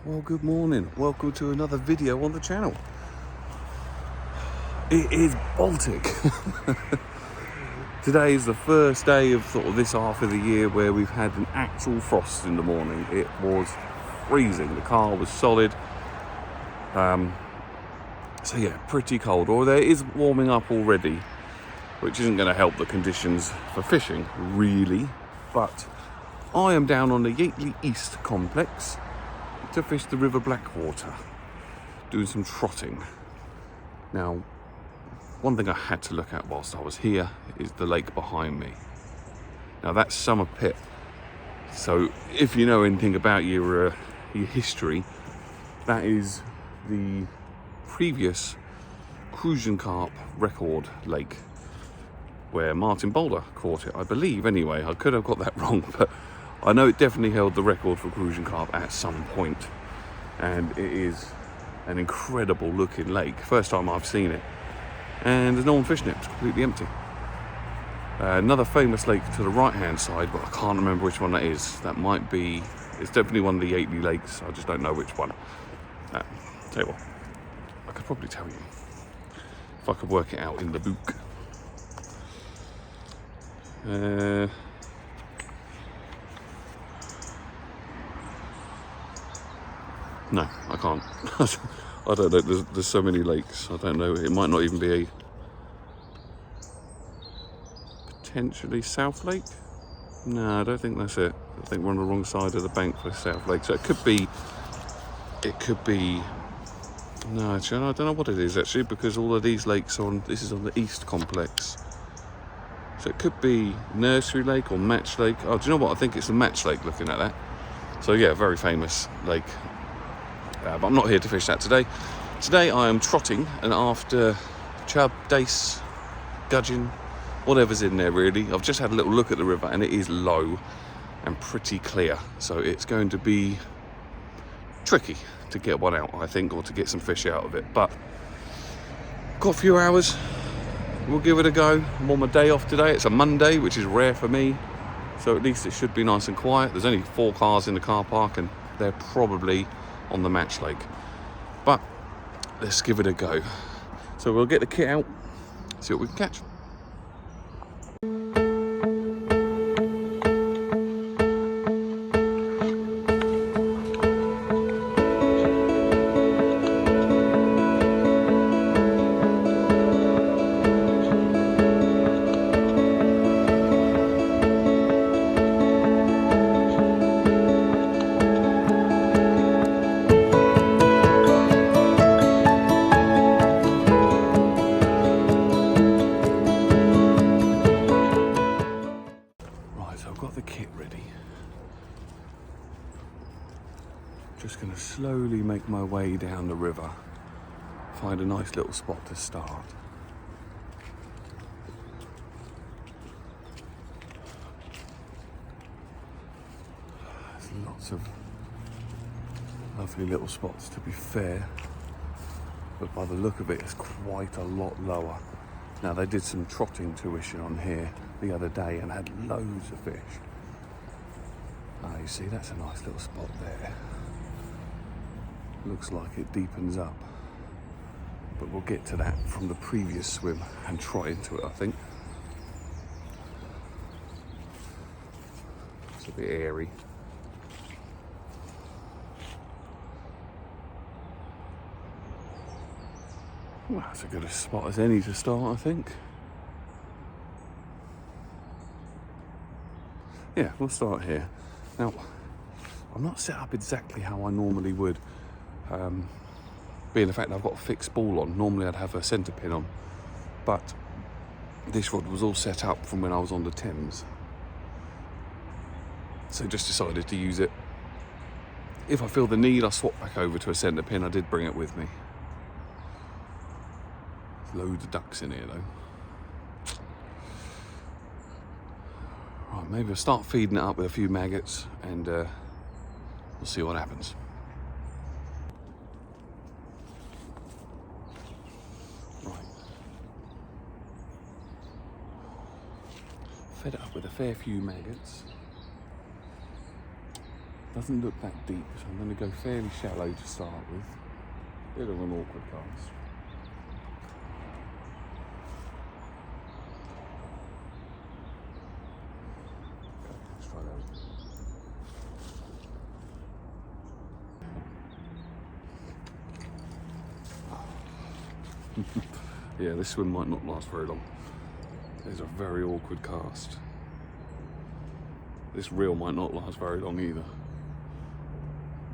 Well, good morning. Welcome to another video on the channel. It is Baltic. Today is the first day of sort of this half of the year where we've had an actual frost in the morning. It was freezing. The car was solid. So yeah, pretty cold. Or there is warming up already, which isn't going to help the conditions for fishing, really. But I am down on the Yateley East complex to fish the River Blackwater, doing some trotting. Now, one thing I had to look at whilst I was here is the lake behind me. Now that's Summer Pit. So if you know anything about your history, that is the previous crucian carp record lake where Martin Boulder caught it, I believe. Anyway, I could have got that wrong, but I know it definitely held the record for crucian carp at some point. And it is an incredible looking lake. First time I've seen it. And there's no one fishing it, it's completely empty. Another famous lake to the right hand side, but I can't remember which one that is. That might be, it's definitely one of the Yateley lakes, I just don't know which one. Tell you what, I could probably tell you if I could work it out in the book. No, I can't. I don't know, there's so many lakes, I don't know, it might not even be a potentially South Lake? No, I don't think that's it. I think we're on the wrong side of the bank for South Lake, so it could be, no, actually, I don't know what it is actually, because all of these lakes are on, this is on the East complex. So it could be Nursery Lake or Match Lake. Oh, do you know what, I think it's the Match Lake looking at that. So yeah, very famous lake. But I'm not here to fish that today. Today I am trotting, and after chub, dace, gudgeon, whatever's in there really, I've just had a little look at the river and it is low and pretty clear. So it's going to be tricky to get one out, I think, or to get some fish out of it. But got a few hours, we'll give it a go. I'm on my day off today. It's a Monday, which is rare for me. So at least it should be nice and quiet. There's only 4 cars in the car park and they're probably on the Match Lake, but let's give it a go. So we'll get the kit out, see what we can catch. Just going to slowly make my way down the river, find a nice little spot to start. There's lots of lovely little spots, to be fair, but by the look of it, it's quite a lot lower. Now, they did some trotting tuition on here the other day and had loads of fish. Ah, you see, that's a nice little spot there. Looks like it deepens up, but we'll get to that from the previous swim and trot into it, I think. It's a bit airy. Well, that's a good spot as any to start, I think. Yeah, we'll start here. Now, I'm not set up exactly how I normally would. Being the fact that I've got a fixed ball on, normally I'd have a centre pin on, but this rod was all set up from when I was on the Thames, so just decided to use it. If I feel the need, I'll swap back over to a centre pin. I did bring it with me. There's loads of ducks in here though. Right, maybe I'll start feeding it up with a few maggots and we'll see what happens. Fed it up with a fair few maggots. Doesn't look that deep, so I'm going to go fairly shallow to start with. Bit of an awkward cast. Okay, let's try that. Yeah, this swim might not last very long. It's a very awkward cast. This reel might not last very long either.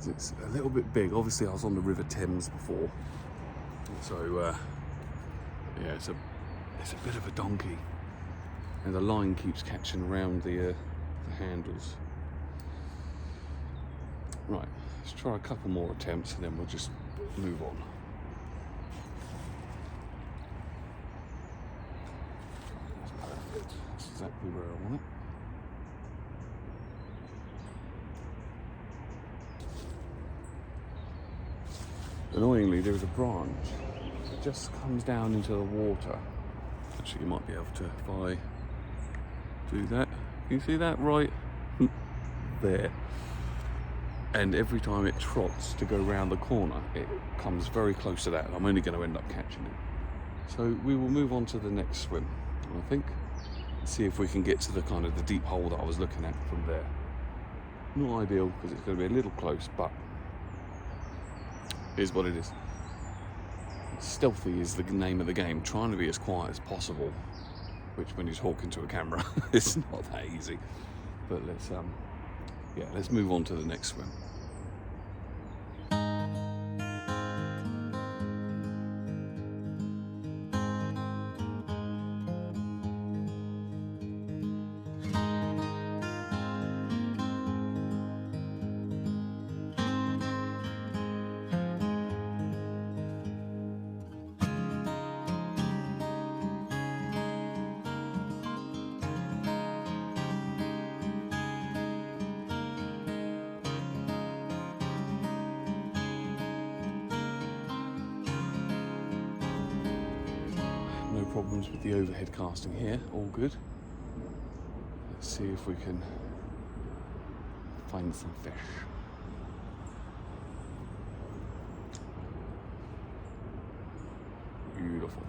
It's a little bit big. Obviously I was on the River Thames before, so yeah, it's a bit of a donkey, and the line keeps catching around the handles. Right, let's try a couple more attempts and then we'll just move on. That's perfect. That's exactly where I want it. Annoyingly, there is a branch that just comes down into the water. Actually, you might be able to, if I do that. Can you see that right there? And every time it trots to go round the corner, it comes very close to that. I'm only going to end up catching it. So we will move on to the next swim, I think. See if we can get to the kind of the deep hole that I was looking at from there. Not ideal because it's going to be a little close, but is what it is. Stealthy is the name of the game, trying to be as quiet as possible, which when you're talking to a camera it's not that easy. But let's move on to the next swim. No problems with the overhead casting here, all good. Let's see if we can find some fish. Beautiful.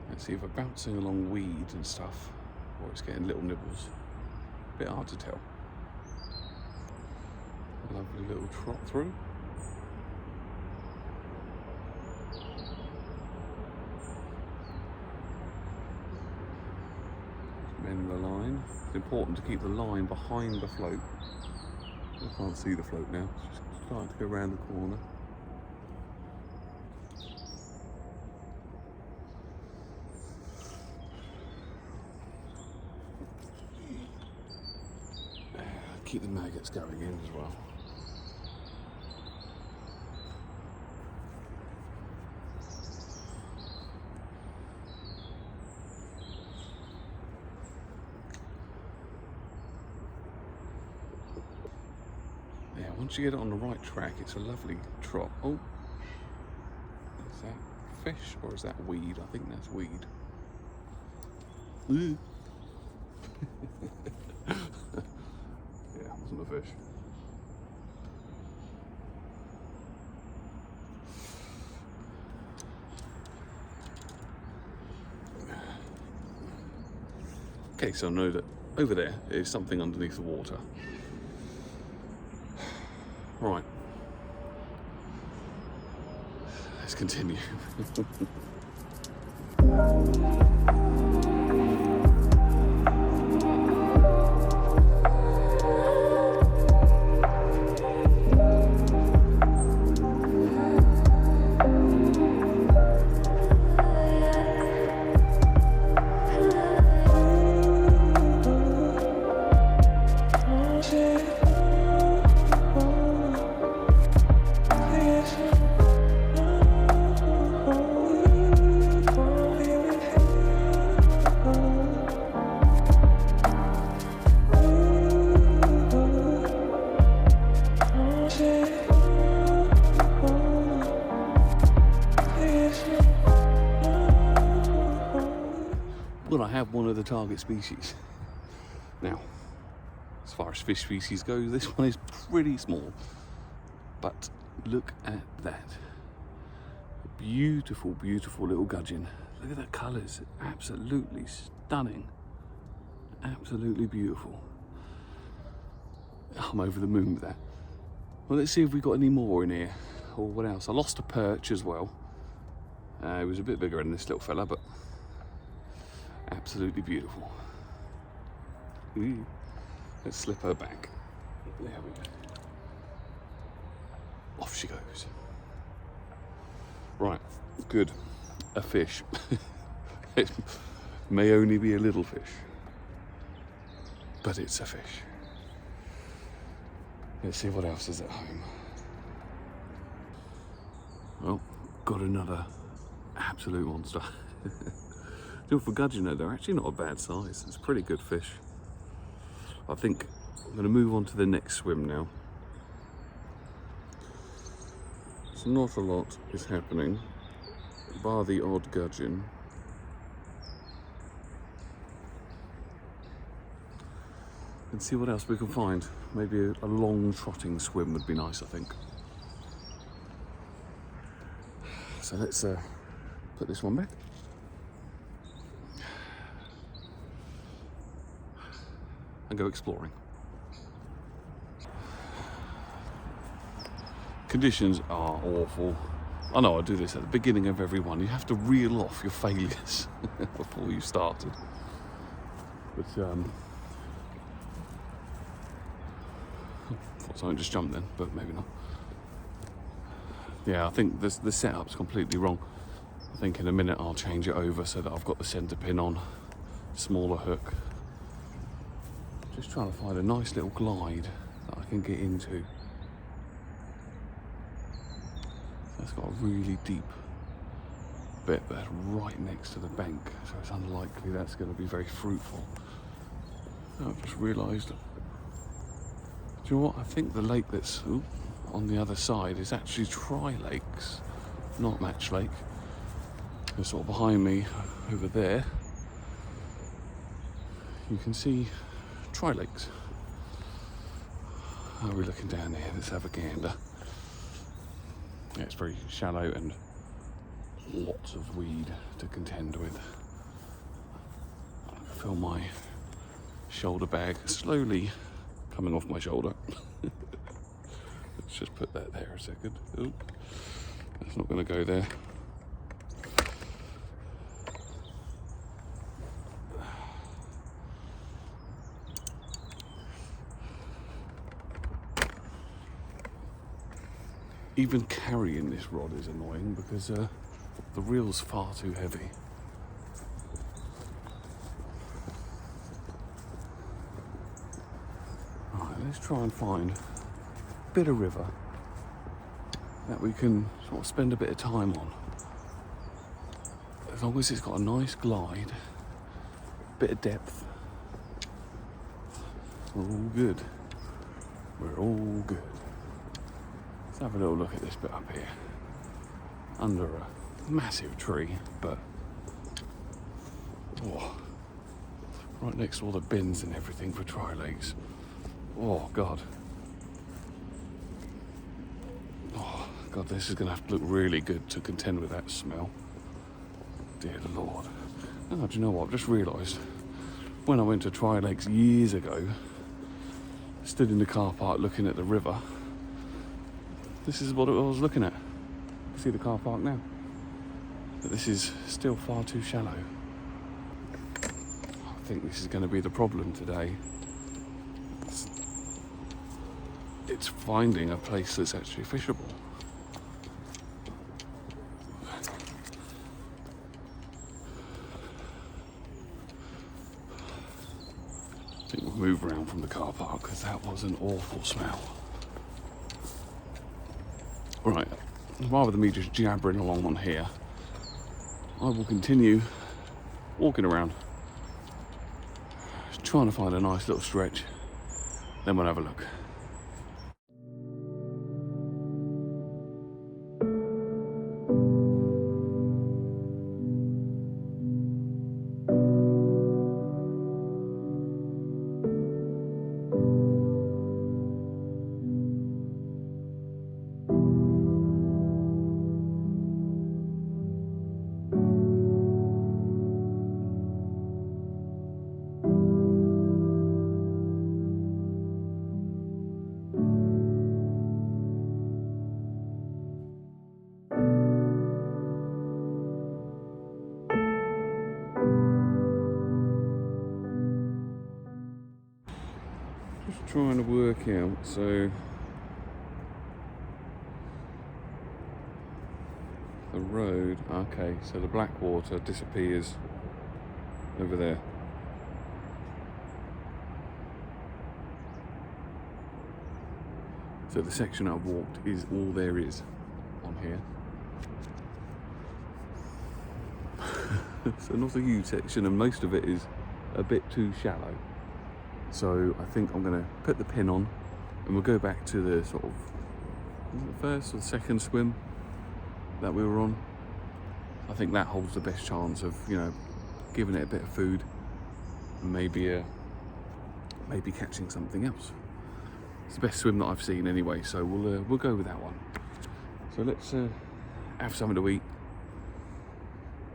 Let's see if we're bouncing along weeds and stuff, or it's getting little nibbles. A bit hard to tell. A lovely little trot through. Mend the line. It's important to keep the line behind the float. I can't see the float now. It's just starting to go around the corner. Keep the maggots going in as well. Yeah, once you get it on the right track, it's a lovely trot. Oh, is that fish or is that weed? I think that's weed. Yeah, it wasn't a fish. Okay, so I know that over there is something underneath the water. Right, let's continue. Well, I have one of the target species. Now, far as fish species go, this one is pretty small. But look at that. Beautiful, beautiful little gudgeon. Look at the colours, absolutely stunning. Absolutely beautiful. I'm over the moon with that. Well, let's see if we got any more in here, or what else. I lost a perch as well. It was a bit bigger than this little fella, but absolutely beautiful. Ooh. Let's slip her back. There we go. Off she goes. Right, good. A fish. It may only be a little fish, but it's a fish. Let's see what else is at home. Well, got another absolute monster. For gudgeon, they're actually not a bad size. It's a pretty good fish. I think I'm going to move on to the next swim now. So not a lot is happening, bar the odd gudgeon. And see what else we can find. Maybe a long trotting swim would be nice, I think. So let's put this one back. And go exploring. Conditions are awful. I know I do this at the beginning of every one. You have to reel off your failures before you started. But thought something just jumped then, but maybe not. Yeah, I think the setup's completely wrong. I think in a minute I'll change it over so that I've got the centre pin on, smaller hook. Just trying to find a nice little glide that I can get into. That's got a really deep bit, but right next to the bank, so it's unlikely that's going to be very fruitful. I've just realised. Do you know what? I think the lake that's on the other side is actually Tri-Lakes, not Match Lake. They're sort of behind me over there. You can see Tri-Lakes. How are we looking down here? Let's have a gander. Yeah, it's very shallow and lots of weed to contend with. I can feel my shoulder bag slowly coming off my shoulder. Let's just put that there a second. Oh, that's not going to go there. Even carrying this rod is annoying because the reel's far too heavy. Right, let's try and find a bit of river that we can sort of spend a bit of time on. As long as it's got a nice glide, a bit of depth, we're all good. We're all good. Let's have a little look at this bit up here. Under a massive tree, but right next to all the bins and everything for Tri-Lakes. Oh God. Oh God, this is gonna have to look really good to contend with that smell. Dear Lord. Oh, do you know what? I've just realised when I went to Tri-Lakes years ago, stood in the car park looking at the river. This is what I was looking at. You see the car park now. But this is still far too shallow. I think this is going to be the problem today. It's finding a place that's actually fishable. I think we'll move around from the car park because that was an awful smell. Right, rather than me just jabbering along on here, I will continue walking around, just trying to find a nice little stretch, then we'll have a look. trying to work out, so the road, okay, so the Blackwater disappears over there. So the section I've walked is all there is on here. So not a huge section, and most of it is a bit too shallow. So I think I'm going to put the pin on and we'll go back to the sort of the first or second swim that we were on. I think that holds the best chance of, you know, giving it a bit of food and maybe catching something else. It's the best swim that I've seen anyway, so we'll go with that one. So let's have something to eat,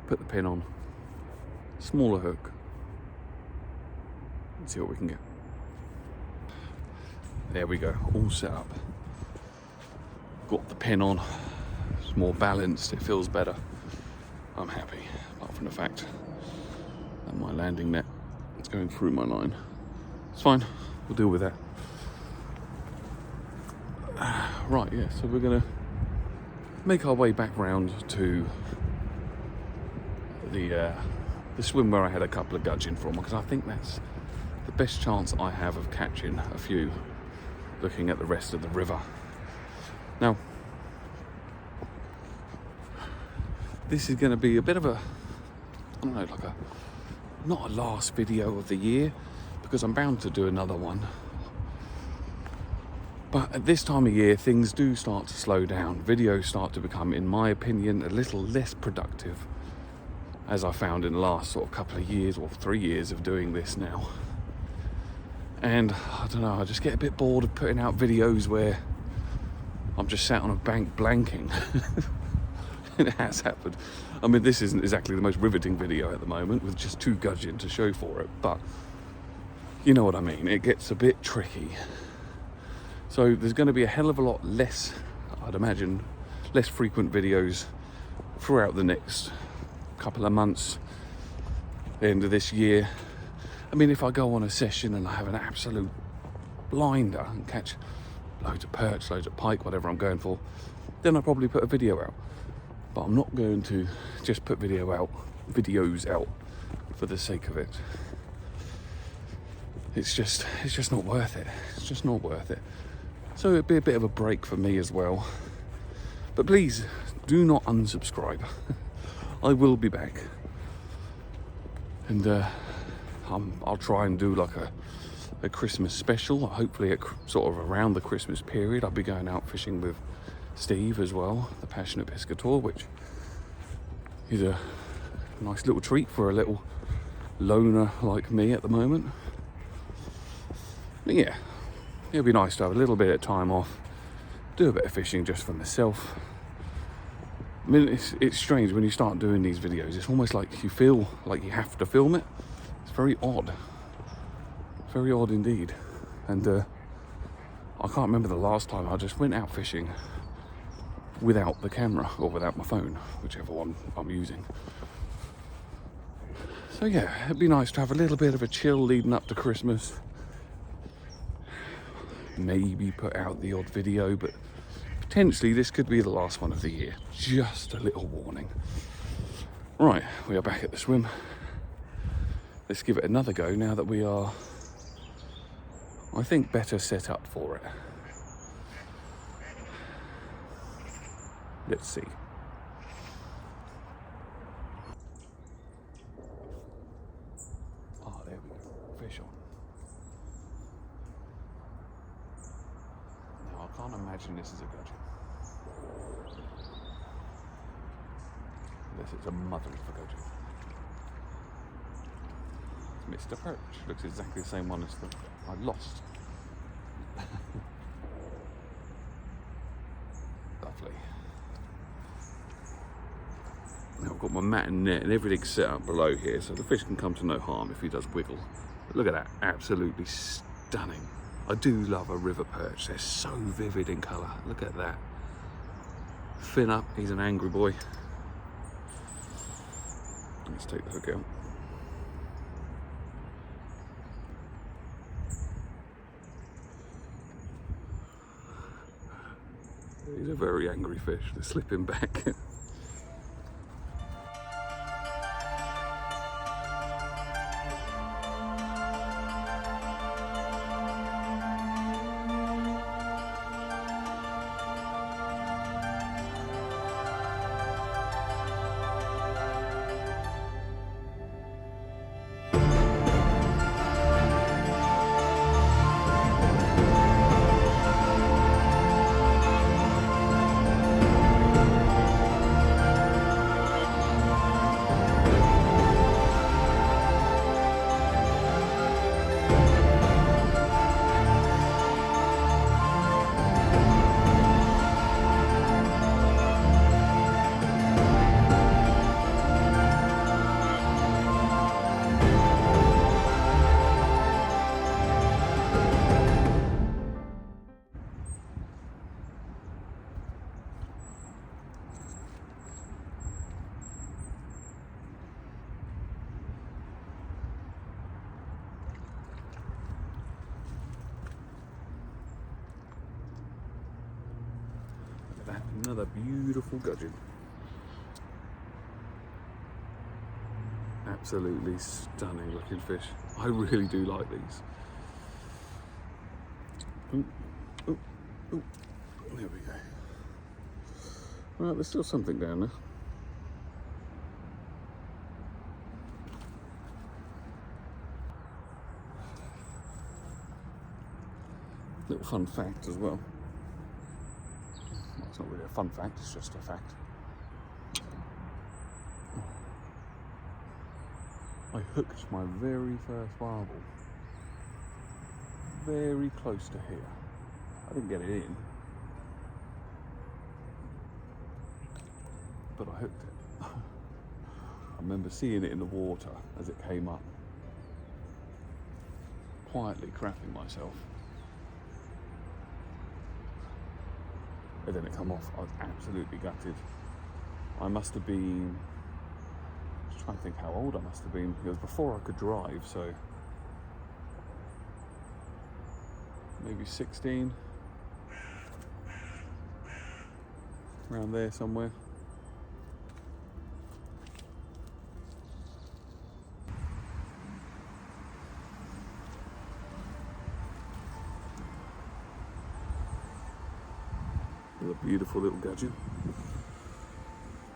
put the pin on, smaller hook, and see what we can get. There we go, all set up. Got the pin on, it's more balanced, it feels better. I'm happy, apart from the fact that my landing net is going through my line. It's fine, we'll deal with that. Right, yeah, so we're gonna make our way back round to the swim where I had a couple of gudgeon from, because I think that's the best chance I have of catching a few, looking at the rest of the river. Now, this is going to be a bit of a, I don't know, like a, not a last video of the year, because I'm bound to do another one. But at this time of year, things do start to slow down. Videos start to become, in my opinion, a little less productive, as I found in the last sort of couple of years, or 3 years of doing this now. And I don't know, I just get a bit bored of putting out videos where I'm just sat on a bank blanking. It has happened. I mean, this isn't exactly the most riveting video at the moment, with just 2 gudgeon to show for it, but you know what I mean, it gets a bit tricky. So there's going to be a hell of a lot less, I'd imagine, less frequent videos throughout the next couple of months, the end of this year. I mean, if I go on a session and I have an absolute blinder and catch loads of perch, loads of pike, whatever I'm going for, then I'll probably put a video out. But I'm not going to just put videos out for the sake of it. It's just not worth it. It's just not worth it. So it'd be a bit of a break for me as well. But please do not unsubscribe. I will be back, and I'll try and do like a Christmas special. Hopefully, at sort of around the Christmas period, I'll be going out fishing with Steve as well, the Passionate Piscator, which is a nice little treat for a little loner like me at the moment. But yeah, it'll be nice to have a little bit of time off, do a bit of fishing just for myself. I mean, it's strange when you start doing these videos. It's almost like you feel like you have to film it. It's very odd indeed. And I can't remember the last time I just went out fishing without the camera, or without my phone, whichever one I'm using. So yeah, it'd be nice to have a little bit of a chill leading up to Christmas. Maybe put out the odd video, but potentially this could be the last one of the year. Just a little warning. Right, we are back at the swim. Let's give it another go now that we are, I think, better set up for it. Let's see. Oh, there we go. Fish on. Now, I can't imagine this is a gudgeon. Unless it's a mother of a gudgeon. It's Mr. Perch. Looks exactly the same one as the I lost. Lovely. Now I've got my mat and net and everything set up below here, so the fish can come to no harm if he does wiggle. But look at that, absolutely stunning. I do love a river perch. They're so vivid in colour. Look at that. Fin up, he's an angry boy. Let's take the hook out. He's a very angry fish. They're slipping back. Another beautiful gudgeon. Absolutely stunning looking fish. I really do like these. Ooh, ooh, ooh. There we go. Right, there's still something down there. Little fun fact as well. It's not really a fun fact, it's just a fact. I hooked my very first barbel very close to here. I didn't get it in, but I hooked it. I remember seeing it in the water as it came up, quietly crapping myself. And then it come off. I was absolutely gutted. I must have been, just trying to think how old I must have been. It was before I could drive, so maybe 16, around there somewhere. A beautiful little gudgeon.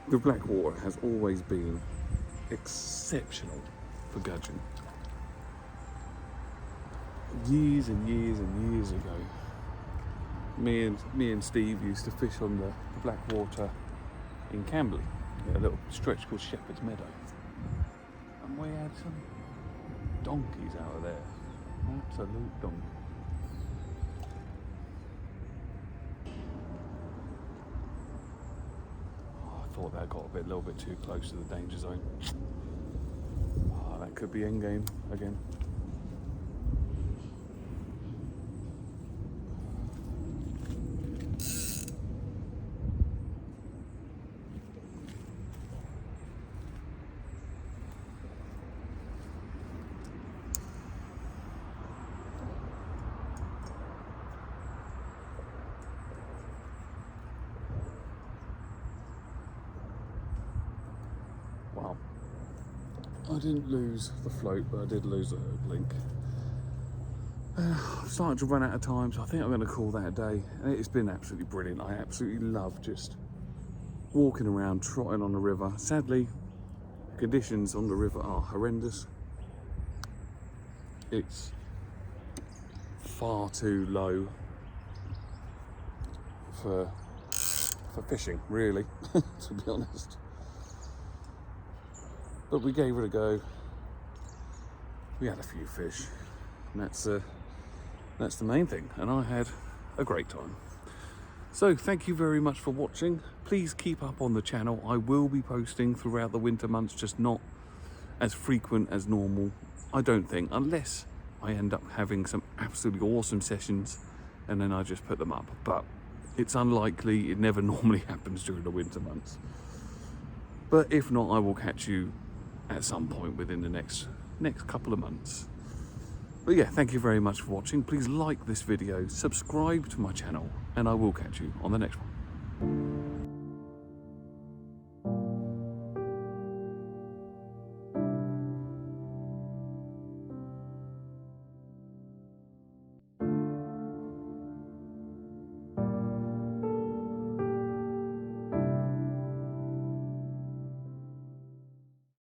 The Blackwater has always been exceptional for gudgeon. Years and years and years ago, me and Steve used to fish on the Blackwater in Camberley, a little stretch called Shepherd's Meadow, and we had some donkeys out of there, absolute donkeys. I thought that got a little bit too close to the danger zone. Oh, that could be endgame again. Wow. I didn't lose the float, but I did lose the hook link. I'm starting to run out of time, so I think I'm going to call that a day. And it's been absolutely brilliant. I absolutely love just walking around, trotting on the river. Sadly, conditions on the river are horrendous. It's far too low for fishing, really, to be honest. But we gave it a go. We had a few fish, and that's the main thing. And I had a great time. So thank you very much for watching. Please keep up on the channel. I will be posting throughout the winter months, just not as frequent as normal, I don't think, unless I end up having some absolutely awesome sessions and then I just put them up. But it's unlikely. It never normally happens during the winter months. But if not, I will catch you at some point within the next couple of months. But yeah, thank you very much for watching. Please like this video, subscribe to my channel, and I will catch you on the next one.